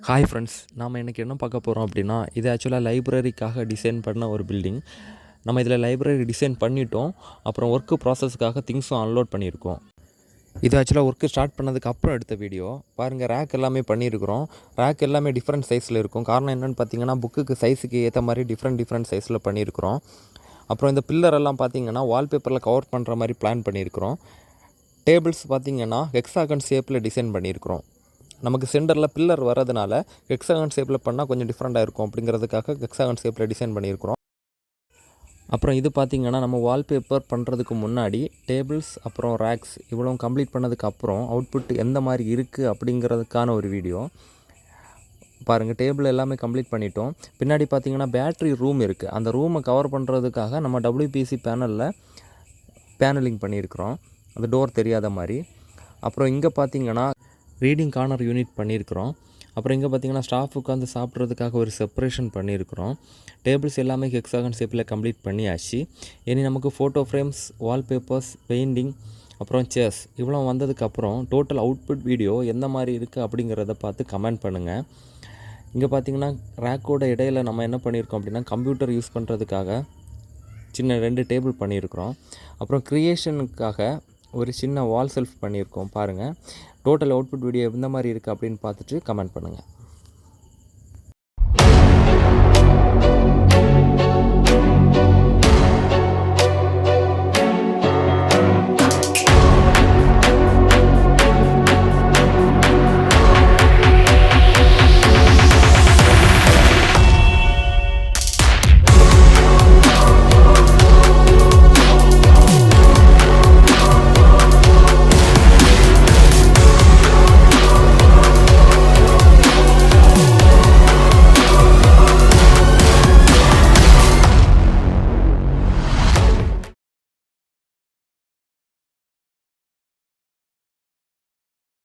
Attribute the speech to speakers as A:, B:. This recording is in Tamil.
A: ஹாய் ஃப்ரெண்ட்ஸ், நாம் இன்றைக்கி என்ன பார்க்க போகிறோம் அப்படின்னா, இது ஆக்சுவலாக லைப்ரரிக்காக டிசைன் பண்ண ஒரு பில்டிங். நம்ம இதில் லைப்ரரி டிசைன் பண்ணிட்டோம். அப்புறம் ஒர்க்கு ப்ராசஸ்க்காக திங்ஸும் அன்லோட் பண்ணியிருக்கோம். இது ஆக்சுவலாக ஒர்க்கு ஸ்டார்ட் பண்ணதுக்கு அப்புறம் எடுத்த வீடியோ. பாருங்கள், ரேக் எல்லாமே பண்ணியிருக்கிறோம். ரேக் எல்லாமே டிஃப்ரெண்ட் சைஸில் இருக்கும். காரணம் என்னென்னு பார்த்தீங்கன்னா, புக்குக்கு சைஸுக்கு ஏற்ற மாதிரி டிஃப்ரெண்ட் சைஸில் பண்ணியிருக்கிறோம். அப்புறம் இந்த பில்லர் எல்லாம் பார்த்தீங்கன்னா வால்பேப்பரில் கவர் பண்ணுற மாதிரி பிளான் பண்ணியிருக்கிறோம். டேபிள்ஸ் பார்த்தீங்கன்னா ஹெக்ஸாகன் ஷேப்பில் டிசைன் பண்ணியிருக்கிறோம். நமக்கு சென்டரில் பில்லர் வரதுனால ஹெக்ஸாகன் ஷேப்பில் பண்ணால் கொஞ்சம் டிஃப்ரெண்ட்டாக இருக்கும் அப்படிங்கிறதுக்காக ஹெக்ஸாகன் ஷேப்பில் டிசைன் பண்ணியிருக்கிறோம். அப்புறம் இது பார்த்திங்கன்னா நம்ம வால்பேப்பர் பண்ணுறதுக்கு முன்னாடி டேபிள்ஸ் அப்புறம் ரேக்ஸ் இவ்வளோ கம்ப்ளீட் பண்ணதுக்கப்புறம் அவுட்புட் எந்த மாதிரி இருக்குது அப்படிங்கிறதுக்கான ஒரு வீடியோ. பாருங்கள், டேபிள் எல்லாமே கம்ப்ளீட் பண்ணிட்டோம். பின்னாடி பார்த்திங்கன்னா பேட்ரி ரூம் இருக்குது. அந்த ரூமை கவர் பண்ணுறதுக்காக நம்ம WPC பேனலிங் பண்ணியிருக்கிறோம், அந்த டோர் தெரியாத மாதிரி. அப்புறம் இங்கே பார்த்திங்கன்னா ரீடிங் கார்னர் யூனிட் பண்ணியிருக்கிறோம். அப்புறம் இங்கே பார்த்திங்கன்னா ஸ்டாஃப் உட்காந்து சாப்பிட்றதுக்காக ஒரு செப்பரேஷன் பண்ணியிருக்கிறோம். டேபிள்ஸ் எல்லாமே ஹெக்ஸாகன் ஷேப்பில் கம்ப்ளீட் பண்ணியாச்சு. இனி நமக்கு ஃபோட்டோ ஃப்ரேம்ஸ், வால்பேப்பர்ஸ், பெயிண்டிங், அப்புறம் சேர்ஸ் இவ்வளோ வந்ததுக்கப்புறம் டோட்டல் அவுட்புட் வீடியோ எந்த மாதிரி இருக்குது அப்படிங்கிறத பார்த்து கமெண்ட் பண்ணுங்கள். இங்கே பார்த்திங்கன்னா ரேக்கோட இடையில் நம்ம என்ன பண்ணியிருக்கோம் அப்படின்னா, கம்ப்யூட்டர் யூஸ் பண்ணுறதுக்காக சின்ன 2 டேபிள் பண்ணியிருக்கிறோம். அப்புறம் க்ரியேஷனுக்காக ஒரு சின்ன வால் செல்ஃப் பண்ணியிருக்கோம். பாருங்கள், டோட்டல் அவுட்புட் வீடியோ எந்த மாதிரி இருக்குது அப்படின்னு பார்த்துட்டு கமெண்ட் பண்ணுங்கள்.